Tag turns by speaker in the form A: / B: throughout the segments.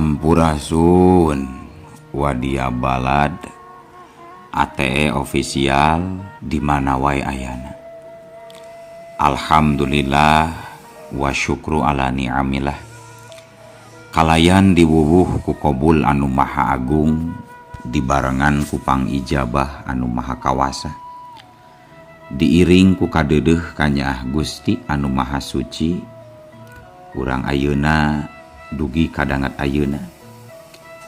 A: Sampurasun Wadia Balad ATE official di mana wae ayana. Alhamdulillah wa syukru ala ni'amillah. Kalayan diwuwuh ku Qobul anu maha agung, dibarengan ku pangijabah anu maha kawasa. Diiring ku kadeudeuh ka Nyaah Gusti anu maha suci. Urang ayeuna dugi kadangat ayeuna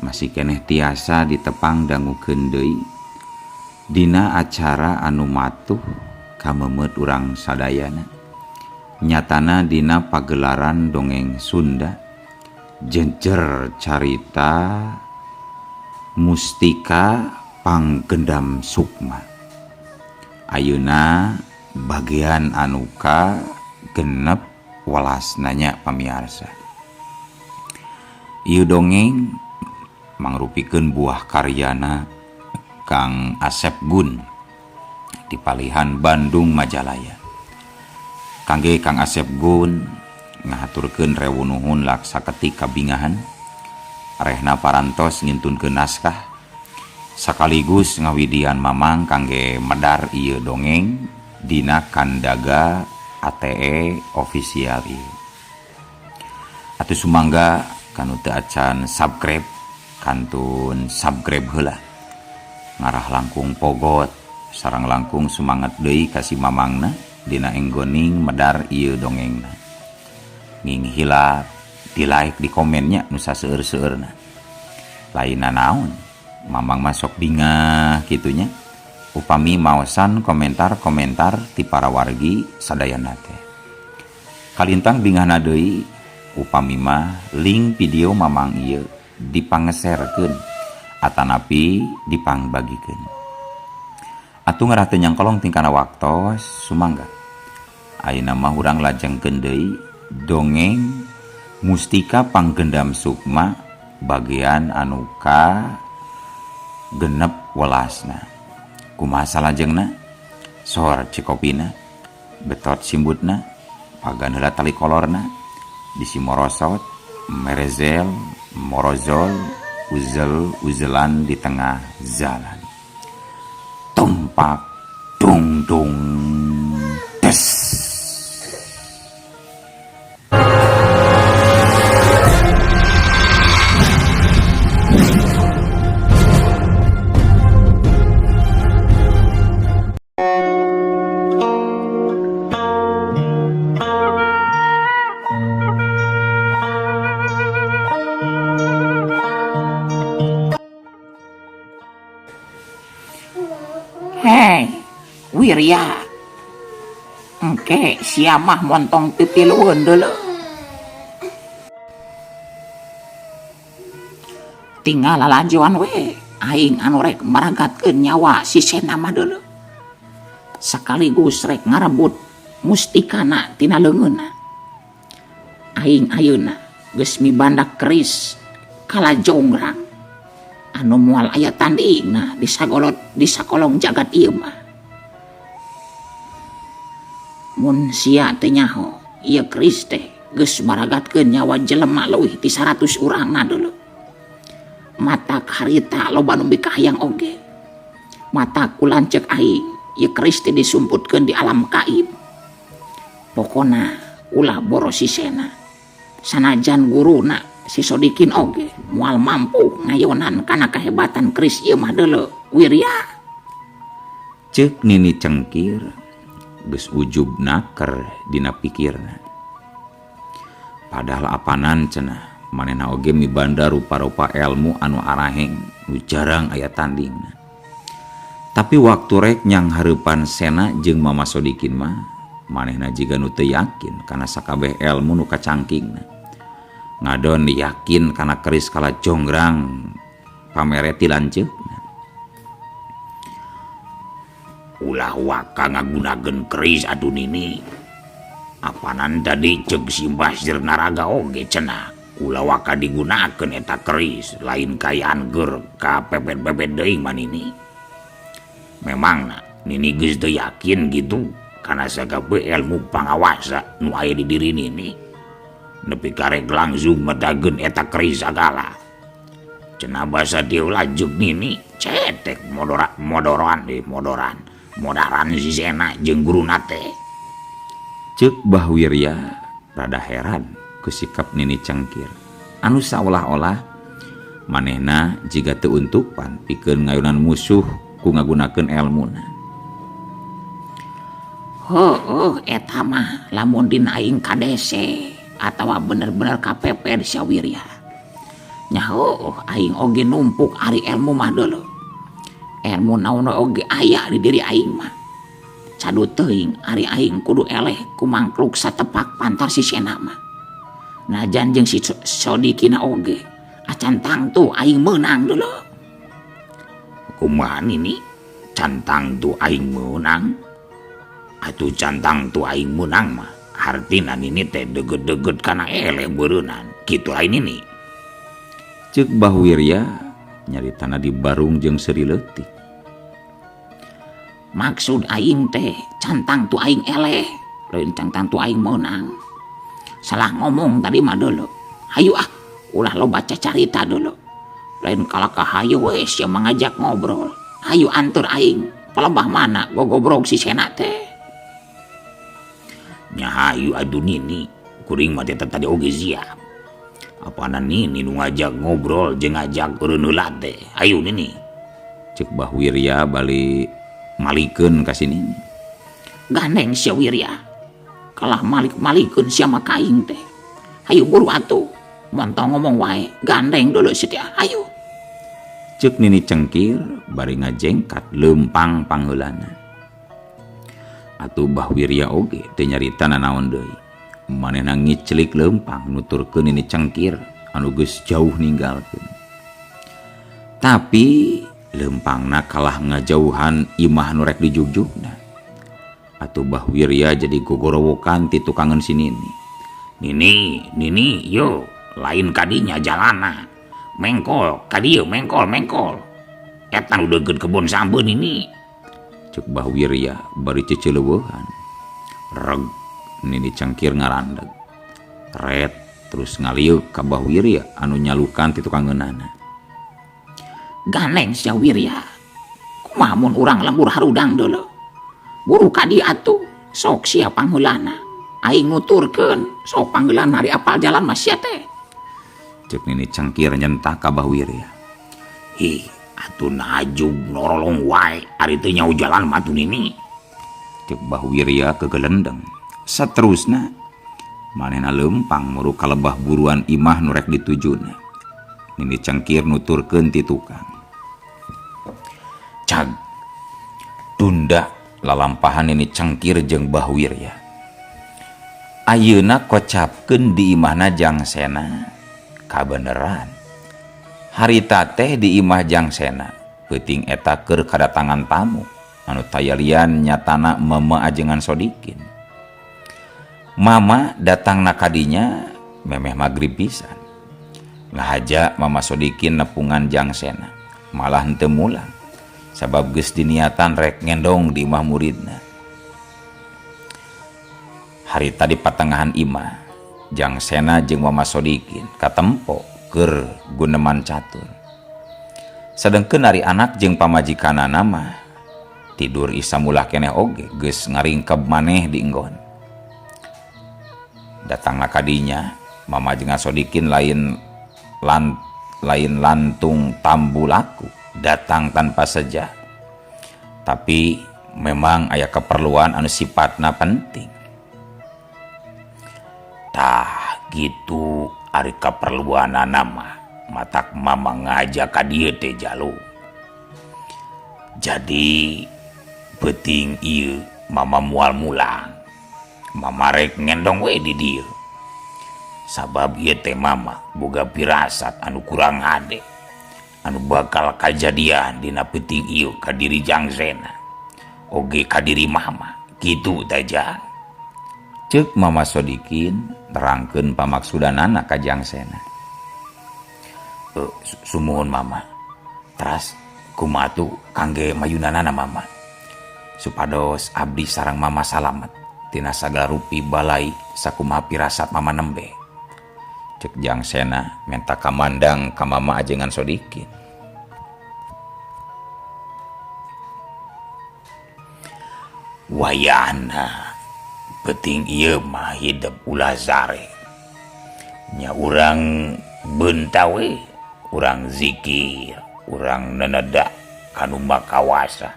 A: masih keneh tiasa ditepang dangukeun deui dina acara anu matuh kamemet urang sadayana, nyatana dina pagelaran dongeng Sunda jejer carita Mustika Panggendam Sukma. Ayeuna bagian anu ka genep welasnanya pamiarsa. Ieu dongeng mangrupikeun buah karyana Kang Asep Gun di Palihan Bandung Majalaya. Kangge Kang Asep Gun ngahaturkeun rewu nuhun laksa ketika bingahan rehna parantos ngintunkeun naskah sakaligus ngawidian mamang kangge medar ieu dongeng dina Kandaga ATE official ieu. Atuh sumangga kanu teu acan subscribe kantun subscribe heula, ngarah langkung pogot sareng langkung semangat deui kasih mamangna dina enggoning medar ieu dongengna. Nging hilap di like di komennya nu saseueur-seueurna. Lainna naon, mamang masuk bingah kitunya upami maosan komentar-komentar ti para wargi sadayana teh. Kalintang bingahna deui upami mah link video mamang ieu dipangeserkeun atanapi dipangbagikeun. Atuh ngarah teu nyangkolong tingkana waktos sumangga ayeuna mah urang lajengkeun deui dongeng Mustika Panggendam Sukma bagian anu ka genep welasna. Kumaha salajengna? Sor cikopina, betot simbutna, pagan heula tali kolorna, bisi morosot, merezel, morozol, uzel-uzelan di tengah jalan. Tumpak, dung-dung, des.
B: Hei, Wirya, engke siamah montong pipilueun deuleu. Tinggal lalajuan we, aing anu rek maragatkeun nyawa si Sena mah deuleu. Sakaligus rek ngarebut mustikana tina leungeunna. Aing ayeuna geus mibandak keris kalajongrang anu moal aya tandingna di sakolong jagat ieu mah. Mun sia teh nyaho ieu keris teh geus maragatkeun nyawa jelema leuwih ti 100 urangna deuleu. Matak harita loba nu bikahayang oge. Matak kulanceuk aing ieu keris teh disumputkeun di alam gaib. Pokona ulah boros si Sena. Sanajan guruna si Sodikin oge moal mampu ngayonan kana kahebatan keris ieu mah deuleu Wirya.
A: Ceuk Nini Cengkir geus ujubna keur dina pikirna. Padahal apanan cenah manehna oge mibanda rupa-rupa ilmu anu araheng nu jarang aya tandingna. Tapi waktu rek nyang hareupan Sena jeung Mama Sodikin mah manehna jiga nu teu yakin kana sakabeh ilmu nu kacangkingna. Ngadon yakin kana keris kala jonggrang pamere ti lanceukna. Ulah waka ngagunakeun keris atuh Nini. Apanan tadi ceuk si Mbah Naraga oge cenah. Ulah waka digunakeun eta keris lain kayaan ger ka pepet-pepet deui mah Nini. Memangna Nini geus teu yakin gitu kana sagabeh ilmu pangawasa nu aya di diri Nini. Nepi karek langsung medageun eta keris sagala.
B: cenah basa dieu lajuk nini cetek modoran si Sena jeung guruna teh.
A: Ceuk Bah Wirya rada heran ku sikap Nini Cangkir anu saolah-olah manehna jiga teu untupan pikeun ngayunan musuh ku ngagunakeun elmuna.
B: Eta mah lamun dina aing kadese atawa bener-bener kapeper sia Wirya. Nya aing oge numpuk ari ilmu mah deuleu. Ilmu naon oge aya di diri aing mah. Cadu teuing ari aing kudu eleh ku mangkluk satepak pantar si Sena mah. Najan jeung si Sodikina oge acan tangtu aing meunang deuleu. Kumaha nini? Cantang tu aing meunang? Atuh cantang tu aing menang mah hartina nini teh deugeut-deugeut kana eleh beureunan kitu lain nini.
A: Ceuk Bah Wirya nyaritana di barung jeung seuri leutik.
B: Maksud aing teh cantang tu aing eleh lain cantang tu aing menang. Salah ngomong tadi mah deuleu. Hayu ulah lo baca carita deuleu. Lain kalaka hayu we sia mangajak ngobrol. Hayu antur aing palebah mana gogobrog si Sena teh. Nya hayu adu nini kuring mah teh tadi oge siap. Apana nini nu ngajak ngobrol jeung ngajak eureun heula teh. Hayu nini.
A: Ceuk Bah Wirya bali malikeun ka si Nini.
B: Gandeng sia Wirya. Kalah malikeun sia mah ka aing teh. Hayu buru atuh. Montong ngomong wae gandeng dulu si teh. Hayu.
A: Ceuk Nini Cengkir bari ngajengkat leumpang pangheulana. Atuh Bah Wirya oge teu nyaritana naon deui. Manehna ngiclik leumpang nuturkeun Nini Cengkir anu geus jauh ninggalkeun. Tapi leumpangna kalah ngajauhan imah nu rek dijugjugna. Atuh Bah Wirya jadi gogorowokan ti tukangeun si Nini. Nini, yo, lain kadinya jalana. Mengkol, kadieu mengkol. Eta nu deugeut kebon sambeun Nini. Ceuk Bah Wirya bari ceuceuleuweuhan. Reg Nini Cengkir ngarandeg. Ret terus ngaliuk ka Bah Wirya anu nyalukan ti tukangeunana.
B: Gandeng sia Wirya. Kumaha mun urang lembur harudang deuleu. Buru ka dieu atuh sok sia pangheulana. Aing nuturkeun sok pangheulana ari apal jalan mah sia teh.
A: Ceuk Nini Cengkir nyentak ka Bah Wirya.
B: Atuh najug norolong wae ari teu nyau jalan mah atuh Nini.
A: Ceuk Bah Wirya kegelendeng. Saterusna manehna leumpang muru kalebah buruan imah nu rek ditujuna. Nini Cengkir nuturkeun ti tukang. Cag tunda lalampahan Nini Cengkir jeung Bah Wirya. Ayeuna kocapkeun di imahna Jang Sena kabeneran. Harita teh di imah Jang Sena peuting eta keur kadatangan tamu anu tayalian nyatana Mama ajengan Sodikin. Mama datangna kadinya memeh magrib pisan. Ngahaja Mama Sodikin nepungan Jang Sena malah henteu mulang sabab geus diniatan rek ngendong di imah muridna. Harita di patengahan imah Jang Sena jeung Mama Sodikin katempo keur guneman catur. Sedengkeun ari anak jeung pamajikanana mah tidur isamulah keneh oge geus ngaringkeb maneh di enggon. Datangna kadinya Mama jeung Sodikin lain lantung tambu laku datang tanpa sejak. Tapi memang aya keperluan anu sifatna penting. Tah gitu ari kaperluanana mah matak Mama ngajak ka dieu teh jalu. Jadi peuting ieu Mama moal mulang. Mama rek ngendong we di dieu. Sabab ieu teh Mama boga pirasat anu kurang ade anu bakal kajadian dina peuting ieu ka diri Jang Sena oge ka diri Mama kitu teh Jang. Ceuk Mama Sodikin nerangkeun pamaksudanana ka Jang Sena. Sumuhun Mama. Teras kumaha atuh kangge mayunanana Mama. Supados abdi sareng Mama salamet tina sagala rupi balai sakumaha pirasat Mama nembe. Cek Jangsena minta kamandang ka Mama ajengan Sodikin. Wayana penting ieu mah hidup ulah zare. Nya urang bentawe, urang zikir, urang neneda kanu makawasa.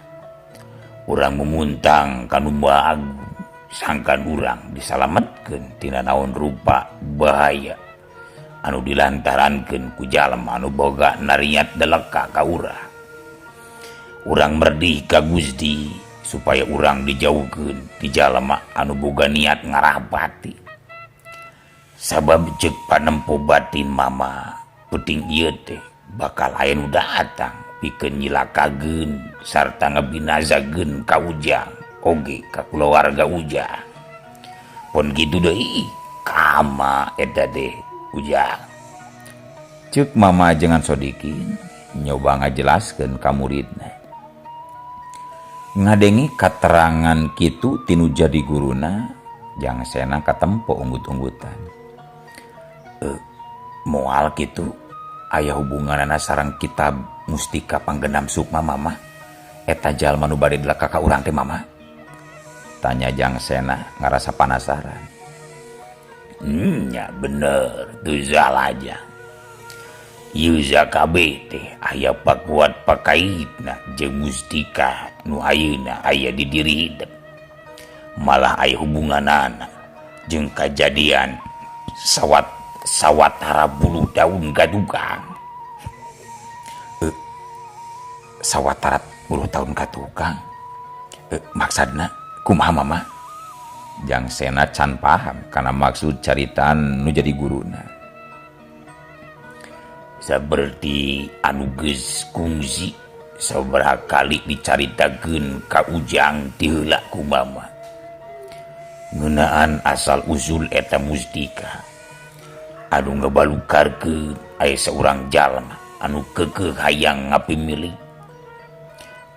A: Urang memuntang kanu baag sangkan urang disalametkeun tina naon rupa bahaya anu dilantarankeun ku jalma anu boga nariat deleka ka urang. Urang merdih ka Gusti supaya urang dijauhkeun ti jalma anu boga niat ngarahpati. Sabab ceuk panempo batin Mama penting ieu teh bakal aya nu datang pikeun nyilakageun sarta ngabinazakeun ka Ujang oge ka keluarga Ujang. Pon kitu deui kama eta teh Ujang. Ceuk Mama ajengan Sodikin nyoba ngajelaskeun ka muridna. Ngadengi katerangan kitu tinu jadi guruna, Jangsena katempo unggut-unggutan. Moal kitu aya hubunganana sareng kitab Mustika Panggenam Sukma Mama. Eta jalma nu bade deleka ka urang teh Mama. Tanya Jangsena ngarasa penasaran. Ya bener, tu aja. Ieu kabeh teh aya pakuat pakaitna jeung mustika nu ayeuna aya di diri hidup. Malah aya hubunganana jeung kajadian sawatara 10 tahun gadugang. Sawatara 10 tahun gadugang. Maksudna kumaha Mama? Jangsena can paham karena maksud caritaan nu jadi guruna. Seperti anu geus kungsi sabaraha kali dicaritakeun ka Ujang ti heula ku Mama. Ngeunaan asal usul eta mustika anu ngabalukarkeun aya saurang jalma anu keukeuh hayang ngapimilih.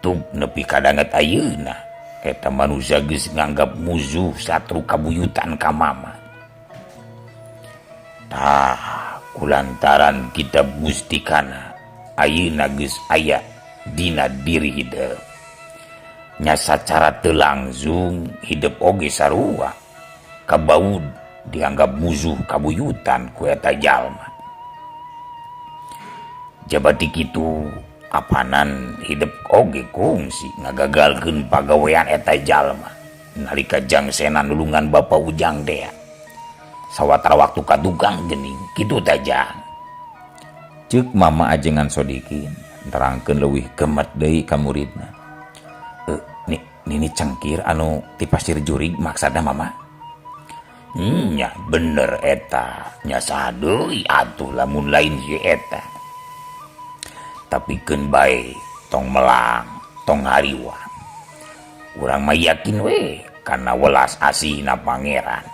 A: Tuk nepi kadanget ayeuna eta manusia geus nganggap musuh satru kabuyutan ka Mama. Kulantaran kitab mustikana ayeuna geus aya dina diri hidup. Nya sacara teu langsung hidup oge sarua kabaud dianggap musuh kabuyutan ku eta jalma. Jabati kitu apanan hidup oge kungsi ngagagalkeun pagawean eta jalma nalika Jangsena nulungan Bapa Ujang dea. Sawatara waktu kadugang geuning kitu teh Jang. Ceuk Mama ajengan Sodikin nerangkeun leuwih gemet deui ka muridna. Nini cengkir anu ti pasir jurig maksudna Mama? Nya bener eta, nya saha deui atuh lamun lain si eta. Tapi keun bae tong melang, tong hariwang. Urang mah yakin we kana welas asihna pangeran.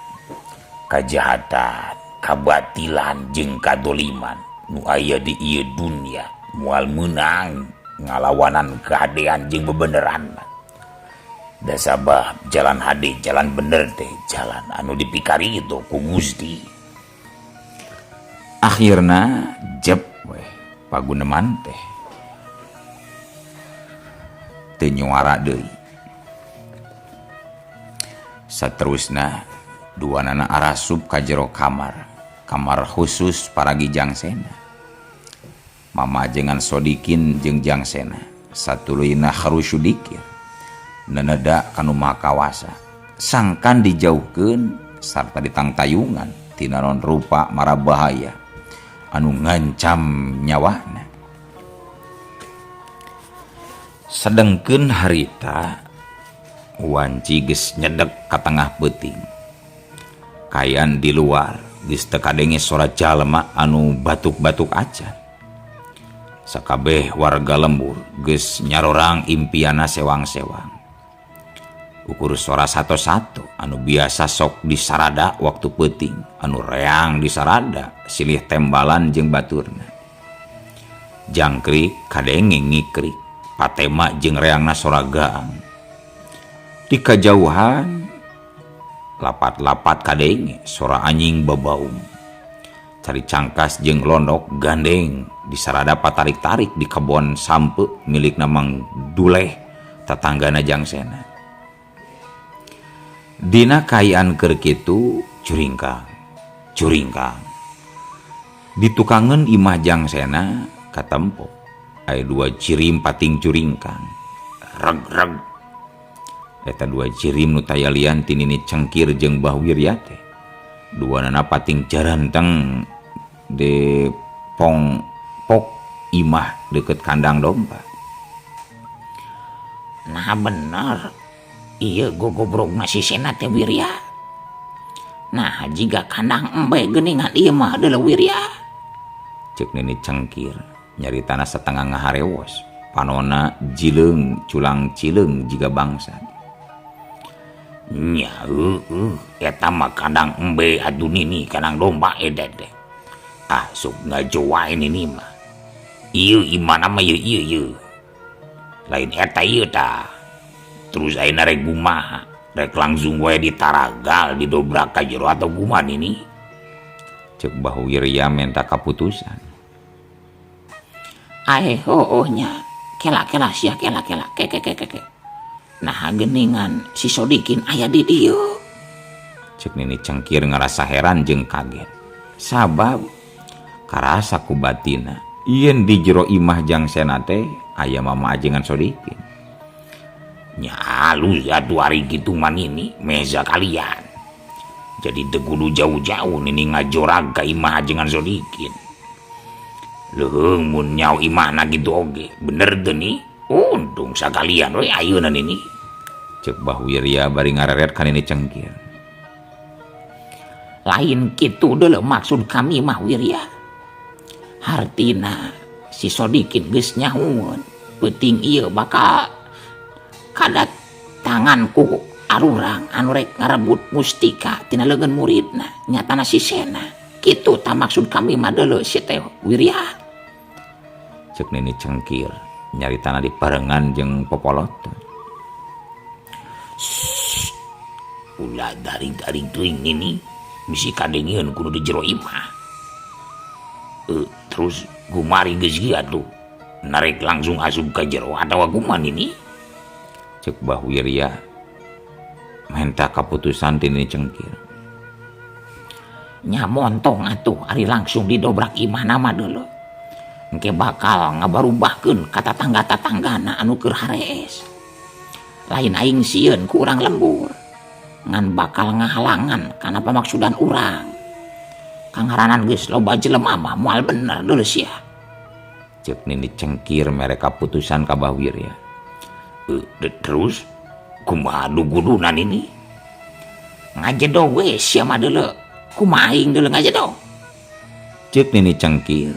A: Kajahatan, kabatilan jeung kadoliman nu aya di ieu dunia moal meunang ngalawanan kehadean jeung bebeneran. Da sabab jalan hade jalan bener teh jalan anu dipikari itu ku Gusti. Akhirna jep we paguneman teh teu nyuara deui. Saterusna duanana arasup ka jero kamar khusus paragi Jangsena. Mama ajengan Sodikin jeung Jangsena satuluyna harusudikir neneda kanu makawasa sangkan dijauhkeun sarta ditangtayungan tina non rupa mara bahaya anu ngancam nyawana. Sedengkeun harita wanci geus nyedek ka tengah peuting. Kayan di luar geus teu kadenge sora jalma anu batuk-batuk acan. Sakabeh warga lembur geus nyarorang impiana sewang-sewang. Ukur sora sato-sato anu biasa sok disarada waktu peuting, anu reang disarada silih tembalan jeung baturna. Jangkrik kadenge ngikrik, patema jeung reangna sora gaang. Di kajauhan lapat-lapat kadenge sora anjing babaung. cari cangkas jeung londok gandeng disarada patarik-tarik di kebon sampe milik Mang Duleh tatanggana Jangsena. Dina kayaan keur kitu curingkang ditukangan imah Jangsena katempo aya 2 cirim pating curingkang reg eta 2 cirim nu tayalian ti Nini Cengkir jeung Mbah Wirya teh duanana pating jaranteng de pok imah deket kandang domba.
B: Nah bener, iya gogobrok nasi sena teh Wirya. Nah jika kandang embe geningan iya mah adalah Wirya.
A: Cek Nini Cengkir nyari tanah setengah ngaharewos panona jileung culang cileung jiga bangsa.
B: Nya eta mah kandang embe adu nini kandang domba edede. Sok ngajowain ini mah. Ieu imana mah ieu. Lain eta ieu tah. Terus ayeuna rek kumaha? Rek langsung wae ditaragal didobrak ka jero atau kumaha ini?
A: Cek Mbah Wirya minta kaputusan.
B: Nya. Kela sia kela. Ke. Nah geningan si Sodikin aya di dieu.
A: Cek Nini Cengkir ngerasa heran jeung kaget. Sabab karasa ku batina ieun di jero imah Jangsena teh aya mama ajengan Sodikin.
B: Nya lu ya 2 hari gitu man ini meza kalian. Jadi degulu jauh-jauh nini ngajorag ka imah ajengan Sodikin. Leuheung mun nyao imahna gitu oge. Bener deuni. Untung sakalian we ayeuna nini.
A: Cek Mbah Wirya bari ngareret ka Nini Cengkir.
B: Lain kitu deuleu maksud kami mah Wirya. Hartina si Sodikin geus nyahoun peuting ieu bakal kadat tanganku arurang anu rek ngarebut mustika tina leungeun muridna nyatana si Sena. Kitu tah maksud kami mah deuleu si teh Wirya.
A: Cek Nini Cengkir nyari tanah di parengan jeung popoloton.
B: Ulah daring-daring teuing nini misi kadengieun kudu di jero imah. Terus gumari geus giat tuh narek langsung asup ka jero atawa kumaha nini?
A: Cek Mbah Wirya minta kaputusan ti Nini Cengkir.
B: Nya montong atuh ari langsung didobrak imah nama deuleu. Engke bakal ngabarubahkeun ka tatangga-tatanggana anu keur harees. Lain aing sieun ku urang lembur. Ngan bakal ngahalangan kana pamaksudan urang. Kangaranan geus loba jelema mah moal bener deuleu sia.
A: Cek Nini Cengkir mere kaputusan ka Mbah Wirya.
B: Terus kumaha duguduna nini? Ngajedo we sia mah deuleu. Kumaha aing deuleu ngajedo?
A: Cek Nini Cengkir.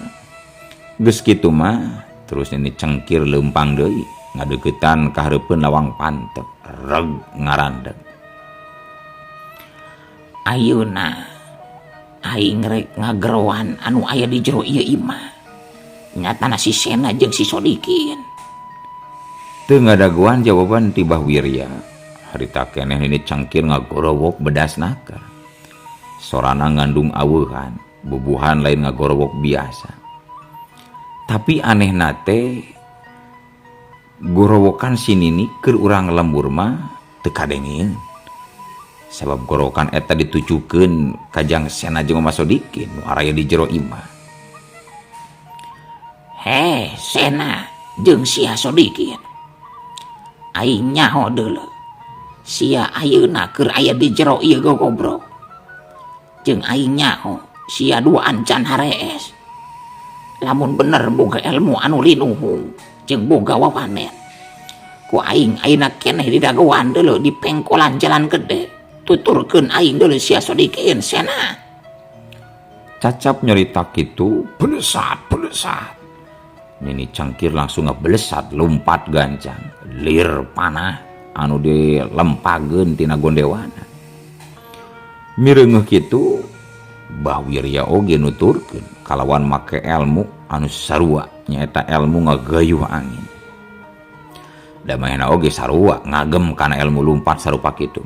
A: Geus kitu mah terus Nini Cengkir leumpang deui ngadeuketan ka hareupeun lawang pantep reg ngarandeg.
B: Ayeuna aing rek ngageroan anu aya di jero ieu imah. Nyatana si Sena jeung si Sodikin.
A: Teu ngadaguan jawaban ti Mbah Wirya. Harita keneh Nini Cengkir ngagorowok bedas nakar. Sorana ngandung aweuhan, bubuhan lain ngagorowok biasa. Tapi aneh nate gorowokan si Nini keur urang lembur mah teu kadengieun. Sabab gorowokan eta ditujukeun ka Jangsena jeung Mas Sodikin nu araya di jero imah.
B: Sena jeung sia Sodikin. Aing nyaho deuleu. Sia ayeuna keur aya di jero ieu gogobrok. Jeung aing nyaho sia duaan can harees. Lamun bener boga ilmu anu linuhung jeung boga wawanen. Ku aing ayeuna keneh didagoan deuleu di pengkolan jalan gede. Tuturkeun aing deuleu sia Sodikin Sena.
A: Cacap nyarita kitu belesat. Nini Cengkir langsung ngebelesat lompat gancang lir panah anu dilempageun tina gondewana. Mireungeuh kitu Mbah Wirya oge nuturkeun kalawan make ilmu anu sarua nyaeta ilmu ngagayuh angin. Da manehna oge sarua ngagem kana ilmu lumpat sarupa kitu.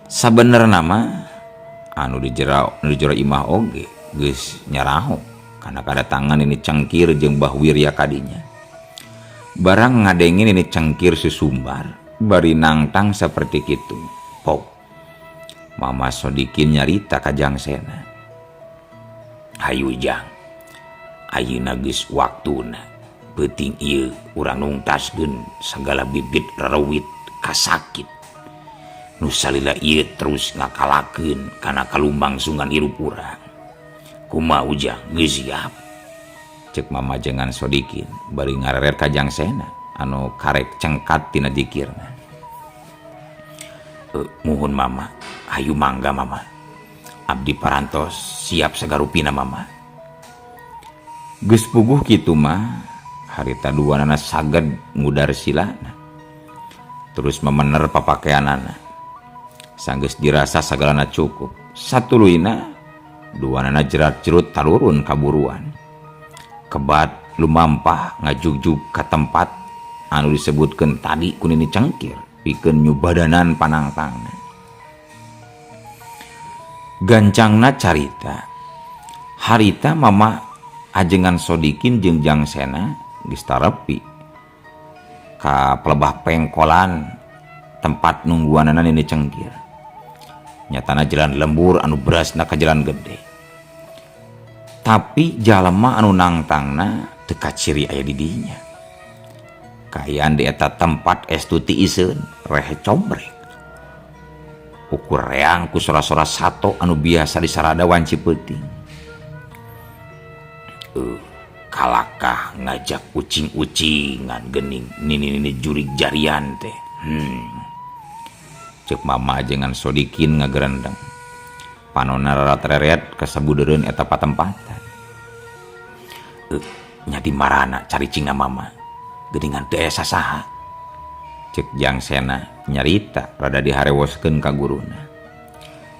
A: Sabenerna mah anu di jero imah oge geus nyaraho karena kadatangan ini cangkir jeung Mbah Wirya kadinya. Barang ngadengin ini cangkir susumbar bari nangtang seperti kitu. Pok Mama Sodikin nyarita ka Jang Sena. Hayu Jang, ayeuna geus waktuna. Penting ieu urang nungtaskeun sagala bibit rerewit kasakit. Nu salila ieu terus ngakalakeun kana kalumbangsungan hirup urang. Kumaha Ujang, geus siap? Cek Mama Jengan Sodikin bari ngarerer ka Jang Sena anu karek cengkat tina dikirna. Muhun Mama, hayu mangga Mama. Abdi parantos siap sagarupina Mama. Geus puguh kitu mah harita duanana saged ngudar silana. Terus memener papakeanana. Sanggeus dirasa sagalana cukup. Satuluina duanana jerat-jerut talurun kaburuan. Kebat lumampah ngajugjug ka tempat anu disebutkeun tadi ku nini cangkir pikeun nyubadanan panangtangna. Gancangna carita harita Mama Ajengan Sodikin jeung Jang Sena geus tarepi ka pelebah pengkolan tempat nungguanana nini cangkir. Nyatana jalan lembur anu berasna ka jalan gede. Tapi jalema anu nangtangna teu kaciri aya di dinya. Kaayaan di eta tempat estuti iseun rehe combrek. Ukur reang ku sora-sora sato anu biasa disarada wanci peuting. Kalakah ngajak ucing-ucingan geuning nini jurig jarian teh. Cek Mama Ajengan Sodikin ngagerendeng. Panonna rarat-reret kasabudereun eta patempatan. Nya di marana caricingna Mama. Geuningan teu aya sasaha. Cek Jang Sena nyarita rada diharewoskeun ka guruna.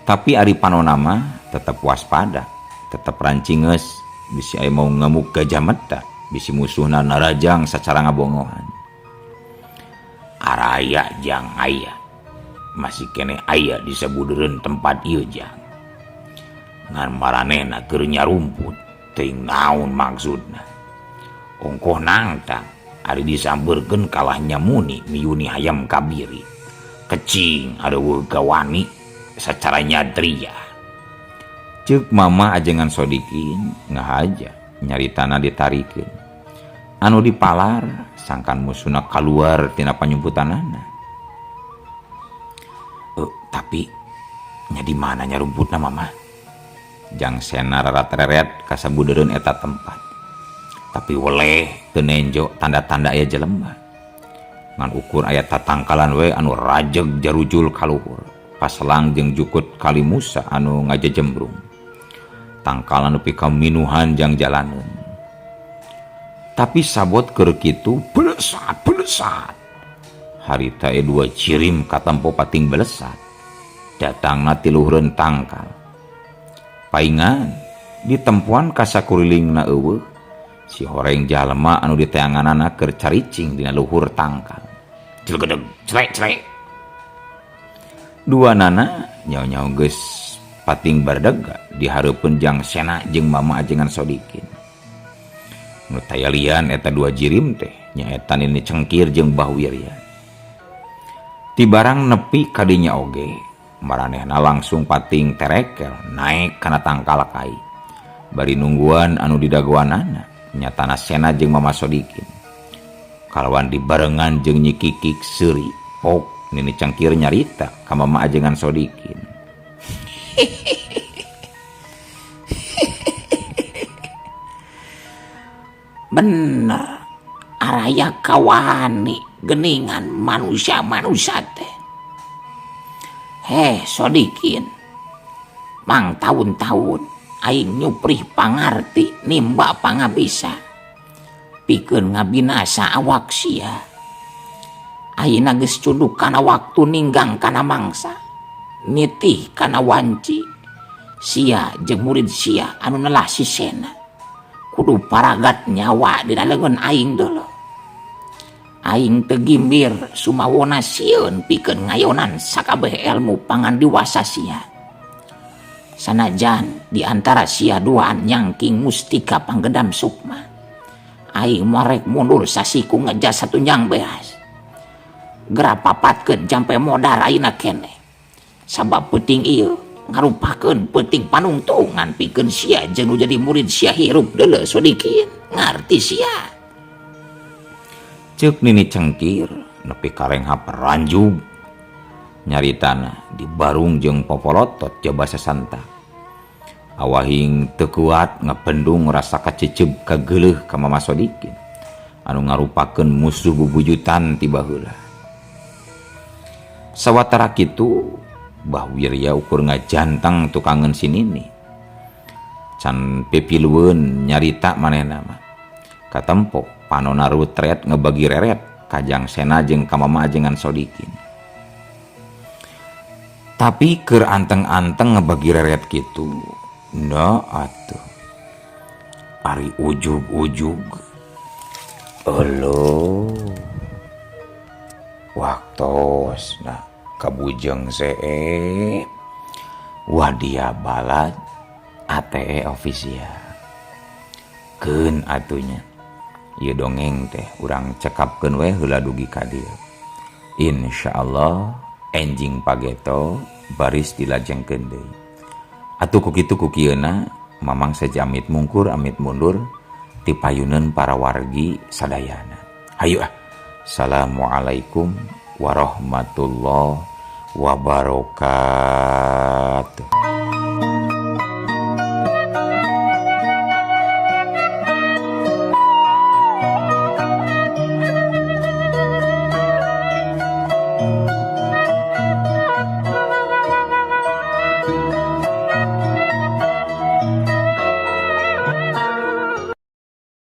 A: Tapi ari panonna mah tetep waspada, tetep rancingeus bisi aya mau ngamuk gajah mata, bisi musuhna narajang sacara ngabongohan. Araya Jang aya. Masih kene aya di sabudereun tempat ieu Jang. Ngan maranehna keur nyarumput, teuing naon maksudna. Ongkoh nangtang ari disambeurkeun kalah nyamuni miyuni hayam kabiri. Kecing ada gawani secara nyadria. Ceuk Mama Ajengan Sodikin ngahaja nyaritana ditarikeun. Anu dipalar sangkan musuhna kaluar tina panyumputanana. Tapi nya di mana nyarumputna Mama? Jang Sena rarat-reret ka sabudereun eta tempat. Tapi weleh teu nenjo tanda-tanda aya jelema. Ngan ukur aya tatangkalan we anu rajeg jarujul kaluhur. Paselang jeung jukut kali Musa anu ngajejembrung. Tangkalan nepi ka minuhan jang jalaneun. Tapi sabot keur kitu belesat. Harita dua cirim katempo pating belesat. Datangna ti luhureun tangkal. Paingan ditempuan ka sakurilingna eueuh. Si horeng jalema anu diteanganana keur caricing dina luhur tangkal. Cilegedeg, crek. Duanana nyaho-nyaho geus pating bardega dihareupeun Jang Sena jeung Mama Ajengan Sodikin. Nu tayalian eta dua jirim teh nyaeta nini cengkir jeung Mbah Wirya. Ti barang nepi ka dinya oge, maranehna langsung pating terekel naek kana tangkal kai. Bari nungguan anu didagoanana nyatana Sena jeung Mama Sodikin. Kalawan dibarengan jeung Nyi Kikik seuri, pok nini cangkir nyarita ka Mama Ajengan Sodikin.
B: Bener, araya kawani geningan manusia teh. Sodikin, mang tahun-tahun aing nyuprih pangarti nimba pangabisa pikeun ngabinasa awak sia. Ayeuna geus cuduk kana waktu ninggang kana mangsa, nitih kana wanci. Sia jeung murid sia anu nelah si Sena kudu paragat nyawa dina leungeun aing dulu. Aing teu gimbir sumawona sieun pikeun ngayonan sakabeh ilmu pangandiwasa sia. Sanajan di antara sia duaan nyangking mustika panggedam sukma, aing marek mundur sasiku ngejas satu nyang beas. Gerak papatkeun jampe modar ayeuna kene. Sabab peuting ieu ngarupakeun peuting panungtungan pikeun sia jeung nu jadi murid sia hirup deuleu Sodikin. Ngarti sia.
A: Ceuk Nini Cengkir nepi kareng haperanjug nyaritana di barung jeung popolotot coba sesanta. Awahing teu kuat ngapendung rasa kaceceb kageuleuh ka Mama Sodikin anu ngarupakeun musuh bubujutan ti baheula. Sawatara kitu Bah Wirya ukur ngajantang tukangan si Nini. Can pipilueun nyarita manehna mah. Katempo panona rutret ngebagi reret kajang Sena jeung ka Mama ajengan Sodikin. Tapi keur anteng-anteng ngebagi reret kitu, da atuh. Ari ujug-ujug. Elo. Waktos nah kabujeng see wadia balad ATE official. Keun atunya. Ieu dongeng teh urang cekapkeun we heula dugi ka dieu. Insyaallah enjing pageto baris dilajengkeun deui. Atuh ku kitu ku kieuna mamang sajamit mungkur amit mundur ti payuneun para wargi sadayana. Hayu ah. Assalamualaikum warahmatullahi wabarakatuh.